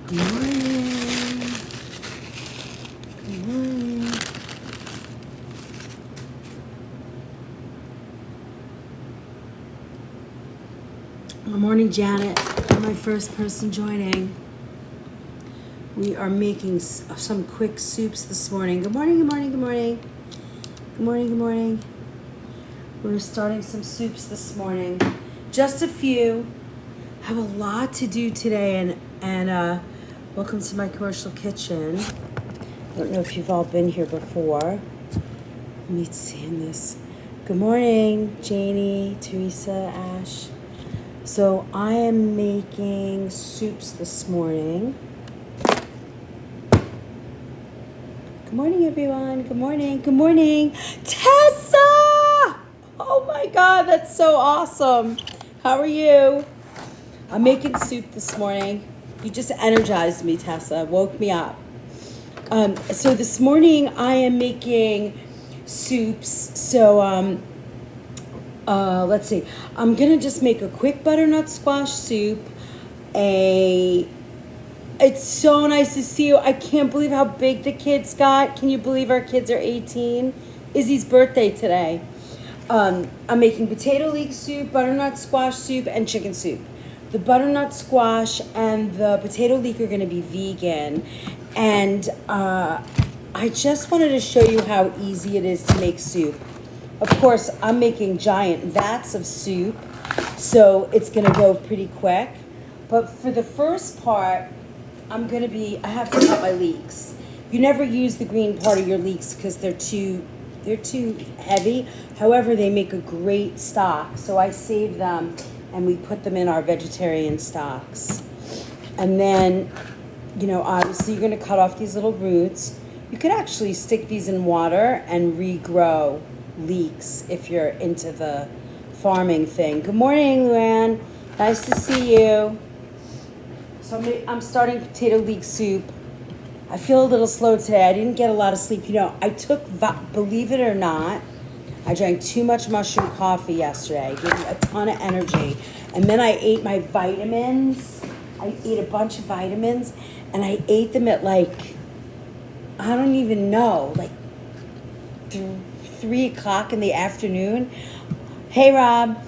Good morning. Good morning. Good morning, Janet. You're my first person joining. We are making some quick soups this morning. Good morning, good morning, good morning. Good morning, good morning. We're starting some soups this morning. Just a few. Have a lot to do today, and welcome to my commercial kitchen. I don't know if you've all been here before. Let me see in this. Good morning, Janie, Teresa, Ash. So I am making soups this morning. Good morning, everyone. Good morning. Good morning, Tessa! Oh my God, that's so awesome. How are you? I'm making soup this morning. You just energized me, Tessa. Woke me up. So this morning I am making soups. So let's see. I'm gonna just make a quick butternut squash soup. It's so nice to see you. I can't believe how big the kids got. Can you believe our kids are 18? Izzy's birthday today. I'm making potato leek soup, butternut squash soup, and chicken soup. The butternut squash and the potato leek are going to be vegan. And I just wanted to show you how easy it is to make soup. Of course, I'm making giant vats of soup, so it's going to go pretty quick. But for the first part, I have to cut my leeks. You never use the green part of your leeks because they're too heavy. However, they make a great stock, so I save them and we put them in our vegetarian stocks. And then, obviously you're gonna cut off these little roots. You could actually stick these in water and regrow leeks if you're into the farming thing. Good morning, Luann. Nice to see you. So I'm starting potato leek soup. I feel a little slow today. I didn't get a lot of sleep. I took, believe it or not, I drank too much mushroom coffee yesterday. It gave me a ton of energy. And then I ate my vitamins. I ate a bunch of vitamins. And I ate them at I don't even know, 3 o'clock in the afternoon. Hey, Rob.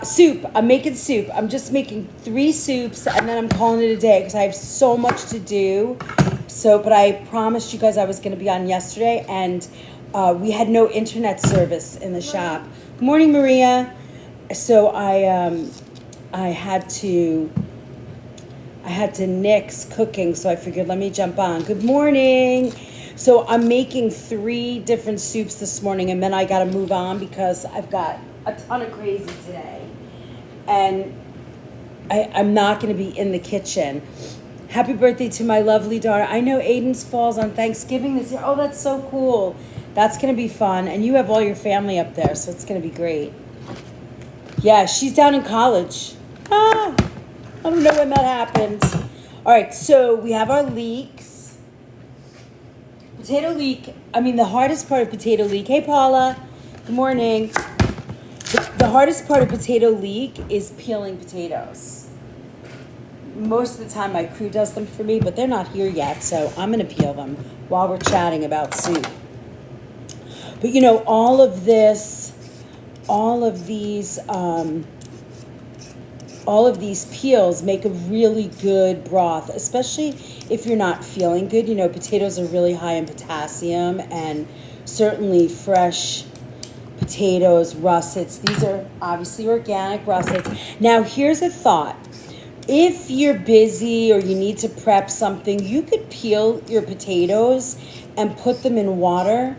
Soup. I'm making soup. I'm just making 3 soups and then I'm calling it a day because I have so much to do. But I promised you guys I was going to be on yesterday, and we had no internet service in the shop. Good morning, Maria. So I had to nix cooking, so I figured let me jump on. Good morning. So I'm making 3 different soups this morning, and then I got to move on because I've got a ton of crazy today, and I'm not going to be in the kitchen. Happy birthday to my lovely daughter. I know Aiden's falls on Thanksgiving this year. Oh, that's so cool. That's going to be fun. And you have all your family up there, so it's going to be great. Yeah, she's down in college. I don't know when that happened. All right, so we have our leeks. Potato leek, the hardest part of potato leek. Hey, Paula. Good morning. The hardest part of potato leek is peeling potatoes. Most of the time my crew does them for me, but they're not here yet, so I'm going to peel them while we're chatting about soup. But all of these peels make a really good broth, especially if you're not feeling good. Potatoes are really high in potassium, and certainly fresh potatoes, russets. These are obviously organic russets. Now, here's a thought. If you're busy or you need to prep something, you could peel your potatoes and put them in water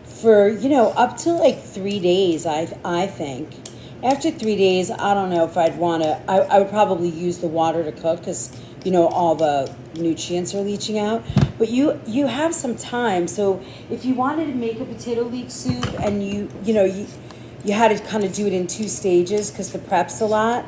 for, up to 3 days, I think. After 3 days, I don't know if I'd want to, I would probably use the water to cook because, all the nutrients are leaching out. But you have some time. So if you wanted to make a potato leek soup and you had to kind of do it in 2 stages because the prep's a lot.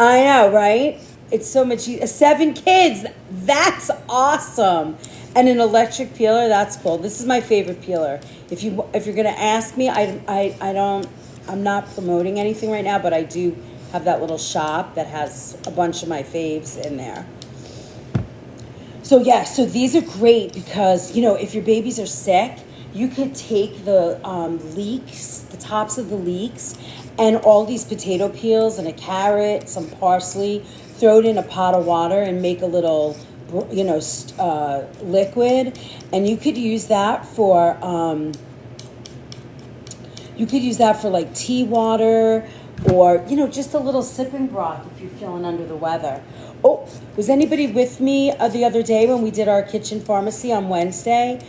I know, right? It's so much easier. 7 kids. That's awesome. And an electric peeler, that's cool. This is my favorite peeler. If you're going to ask me, I'm not promoting anything right now, but I do have that little shop that has a bunch of my faves in there. So yeah, so these are great because, you know, if your babies are sick, you could take the leeks, the tops of the leeks, and all these potato peels and a carrot, some parsley, throw it in a pot of water and make a little, you know, liquid. And you could use that for, like tea water, or, you know, just a little sipping broth if you're feeling under the weather. Oh, was anybody with me the other day when we did our kitchen pharmacy on Wednesday?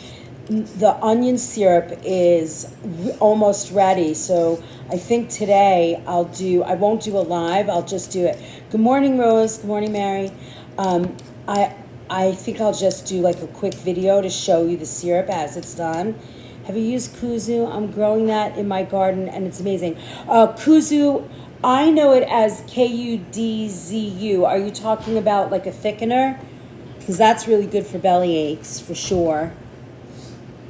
The onion syrup is almost ready, so I think today I won't do a live, I'll just do it. Good morning, Rose. Good morning, Mary. I think I'll just do like a quick video to show you the syrup as it's done. Have you used kuzu? I'm growing that in my garden and it's amazing. Kuzu, I know it as Kudzu. Are you talking about like a thickener? Because that's really good for belly aches for sure.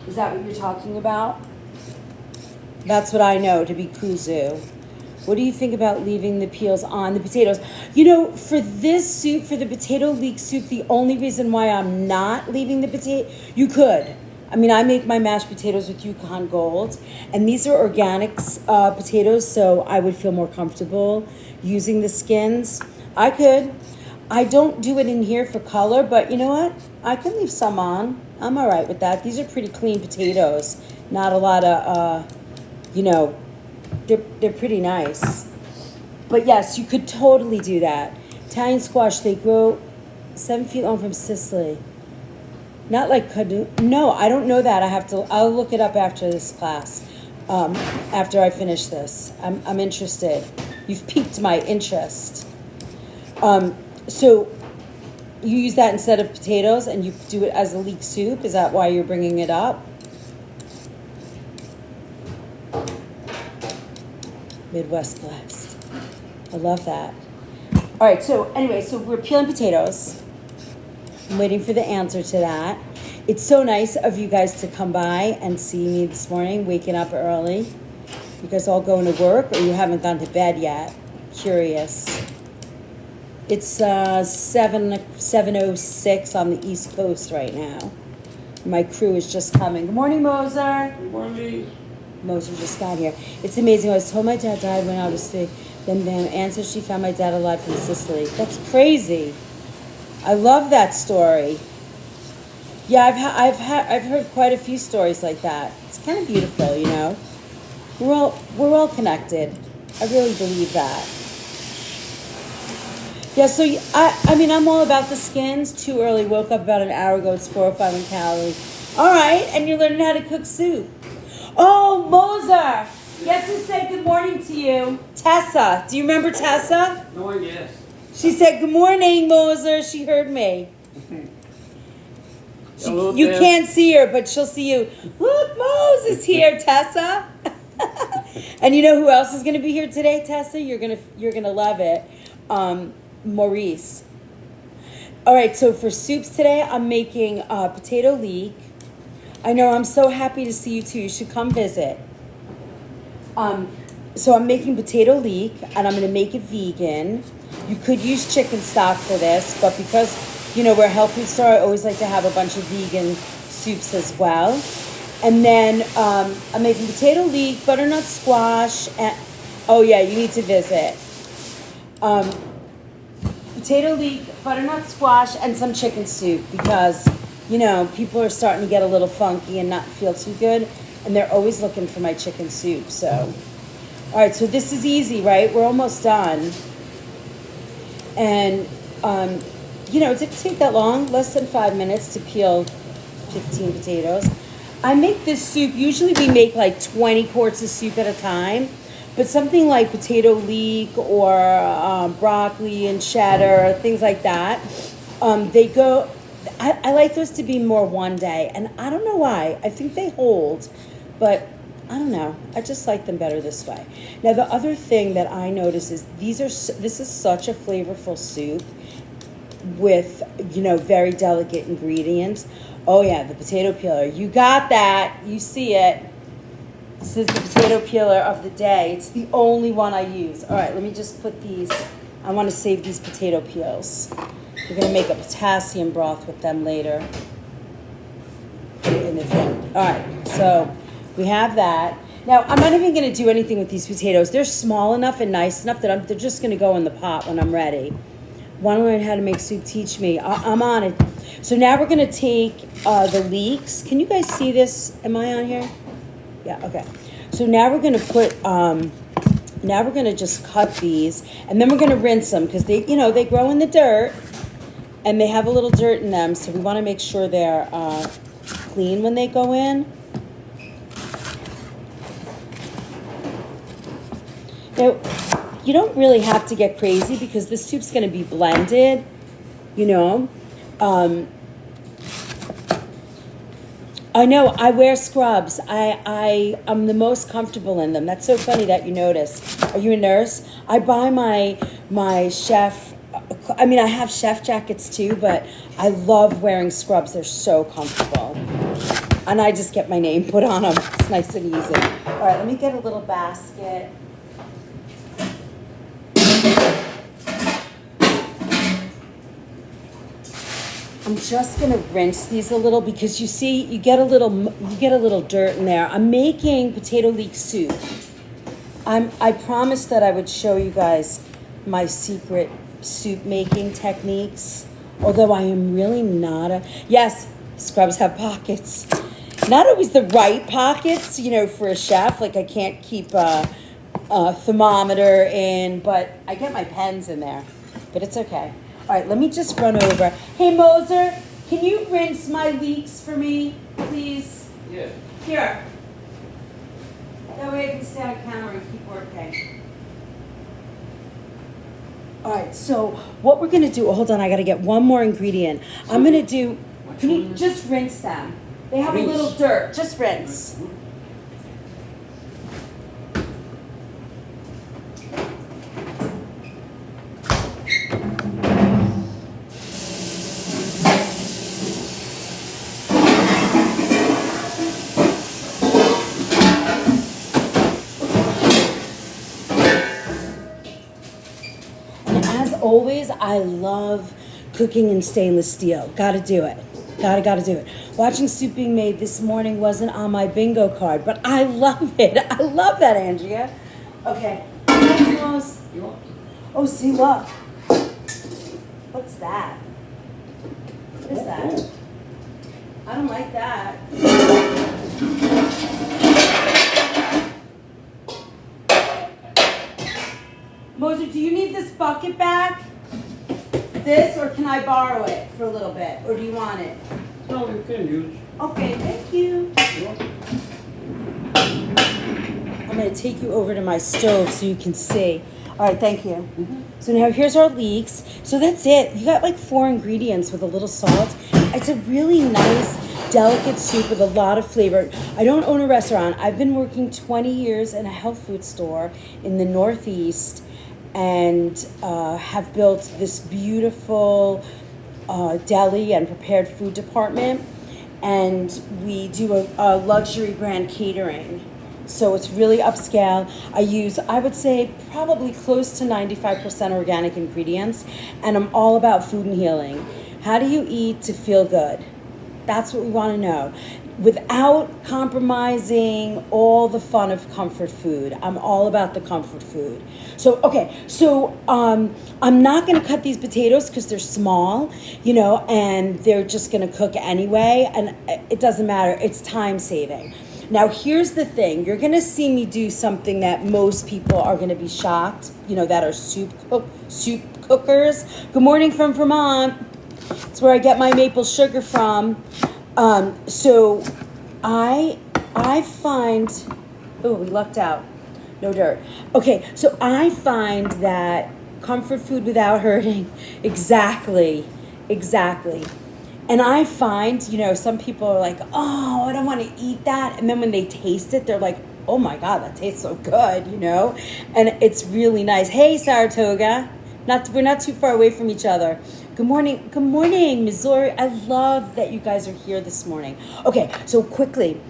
Is that what you're talking about? That's what I know to be kuzu. What do you think about leaving the peels on the potatoes? You know, for this soup, for the potato leek soup, the only reason why I'm not leaving the potato, you could. I mean, I make my mashed potatoes with Yukon Gold, and these are organic potatoes, so I would feel more comfortable using the skins. I could. I don't do it in here for color, but you know what? I can leave some on. I'm all right with that. These are pretty clean potatoes. Not a lot of, you know, they're pretty nice. But yes, you could totally do that. Italian squash, they grow 7 feet long from Sicily. Not like Gagnon. No, I don't know that. I'll look it up after this class. After I finish this. I'm interested. You've piqued my interest. So you use that instead of potatoes and you do it as a leek soup? Is that why you're bringing it up? Midwest blessed. I love that. All right, so anyway, so we're peeling potatoes. I'm waiting for the answer to that. It's so nice of you guys to come by and see me this morning, waking up early. You guys all going to work or you haven't gone to bed yet? Curious. It's 7:06 on the East Coast right now. My crew is just coming. Good morning, Moser. Good morning. Moser just got here. It's amazing. I was told my dad died when I was 3. Then the answer, she found my dad alive from Sicily. That's crazy. I love that story. Yeah, I've heard quite a few stories like that. It's kind of beautiful, you know. We're all connected. I really believe that. Yeah, so I mean, I'm all about the skins. Too early. Woke up about an hour ago. It's 405 in calories. All right, and you're learning how to cook soup. Oh, Moser. Guess who said good morning to you? Tessa. Do you remember Tessa? No, yes. She said, good morning, Moser. She heard me. Hello, You Tess. can't see her, but she'll see you. Look, Mose is here, Tessa. And you know who else is going to be here today, Tessa? You're gonna love it. Maurice. All right, so for soups today, I'm making potato leek. I know, I'm so happy to see you too. You should come visit. So I'm making potato leek, and I'm going to make it vegan. You could use chicken stock for this, but because, you know, we're a health food store, I always like to have a bunch of vegan soups as well. And then I'm making potato leek, butternut squash, and oh yeah, you need to visit. Potato leek, butternut squash, and some chicken soup because, you know, people are starting to get a little funky and not feel too good, and they're always looking for my chicken soup. So, all right, so this is easy, right? We're almost done. And, you know, it didn't take that long, less than 5 minutes to peel 15 potatoes. I make this soup, usually we make like 20 quarts of soup at a time, but something like potato leek or broccoli and cheddar, things like that, they go, I like those to be more one day, and I don't know why. I think they hold, but I don't know. I just like them better this way. Now, the other thing that I notice is this is such a flavorful soup with, you know, very delicate ingredients. Oh yeah, the potato peeler. You got that. You see it. This is the potato peeler of the day. It's the only one I use. All right, let me just put these. I want to save these potato peels. We're going to make a potassium broth with them later in the thing. All right, so we have that. Now, I'm not even going to do anything with these potatoes. They're small enough and nice enough that they're just going to go in the pot when I'm ready. Want to learn how to make soup? Teach me. I'm on it. So now we're going to take the leeks. Can you guys see this? Am I on here? Yeah, okay. So now we're going to put, now we're going to just cut these, and then we're going to rinse them because they, they grow in the dirt, and they have a little dirt in them, so we want to make sure they're clean when they go in. Now, you don't really have to get crazy because this soup's going to be blended, I know, I wear scrubs. I'm the most comfortable in them. That's so funny that you notice. Are you a nurse? I buy my chef, I have chef jackets too, but I love wearing scrubs. They're so comfortable. And I just get my name put on them. It's nice and easy. All right, let me get a little basket. I'm just gonna rinse these a little because you see, you get a little dirt in there. I'm making potato leek soup. I promised that I would show you guys my secret soup making techniques. Although I am really not yes, scrubs have pockets. Not always the right pockets, for a chef. Like I can't keep a thermometer in, but I get my pens in there. But it's okay. All right, let me just run over. Hey, Moser, can you rinse my leeks for me, please? Yeah. Here. That way I can stay on camera and keep working. All right, so what we're going to do, hold on, I got to get one more ingredient. I'm going to do, can you just rinse them? They have a little dirt. Just rinse. Always, I love cooking in stainless steel. Gotta do it. Gotta do it. Watching soup being made this morning wasn't on my bingo card, but I love it. I love that, Andrea. Okay. Oh, see, look. What's that? What is that? I don't like that. Moser, do you need this bucket back? This, or can I borrow it for a little bit? Or do you want it? No, you can use. Okay, thank you. I'm going to take you over to my stove so you can see. All right, thank you. Mm-hmm. So now here's our leeks. So that's it. You got like 4 ingredients with a little salt. It's a really nice, delicate soup with a lot of flavor. I don't own a restaurant. I've been working 20 years in a health food store in the Northeast, and have built this beautiful deli and prepared food department, and we do a luxury brand catering. So it's really upscale. I use, I would say, probably close to 95% organic ingredients, and I'm all about food and healing. How do you eat to feel good? That's what we want to know. Without compromising all the fun of comfort food. I'm all about the comfort food. So, okay, so I'm not going to cut these potatoes because they're small, and they're just going to cook anyway, and it doesn't matter. It's time saving. Now, here's the thing. You're going to see me do something that most people are going to be shocked, that are soup cookers. Good morning from Vermont. It's where I get my maple sugar from. So I find, oh, we lucked out. No dirt. Okay, so I find that comfort food without hurting, exactly. And I find, some people are like, oh, I don't want to eat that. And then when they taste it, they're like, oh my God, that tastes so good, And it's really nice. Hey, Saratoga. We're not too far away from each other. Good morning, Missouri. I love that you guys are here this morning. Okay, so quickly,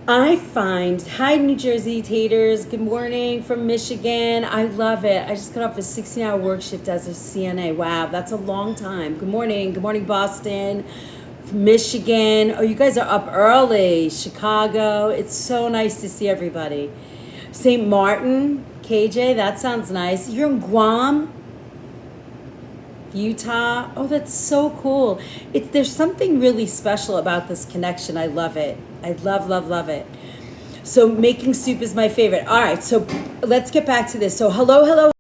I find, hi New Jersey taters, good morning from Michigan. I love it. I just got off a 16-hour work shift as a CNA. Wow, that's a long time. Good morning Boston, from Michigan. Oh, you guys are up early. Chicago. It's so nice to see everybody. St. Martin, KJ, that sounds nice. You're in Guam, Utah. Oh, that's so cool. There's something really special about this connection. I love it. I love it. So making soup is my favorite. All right, so let's get back to this. So hello.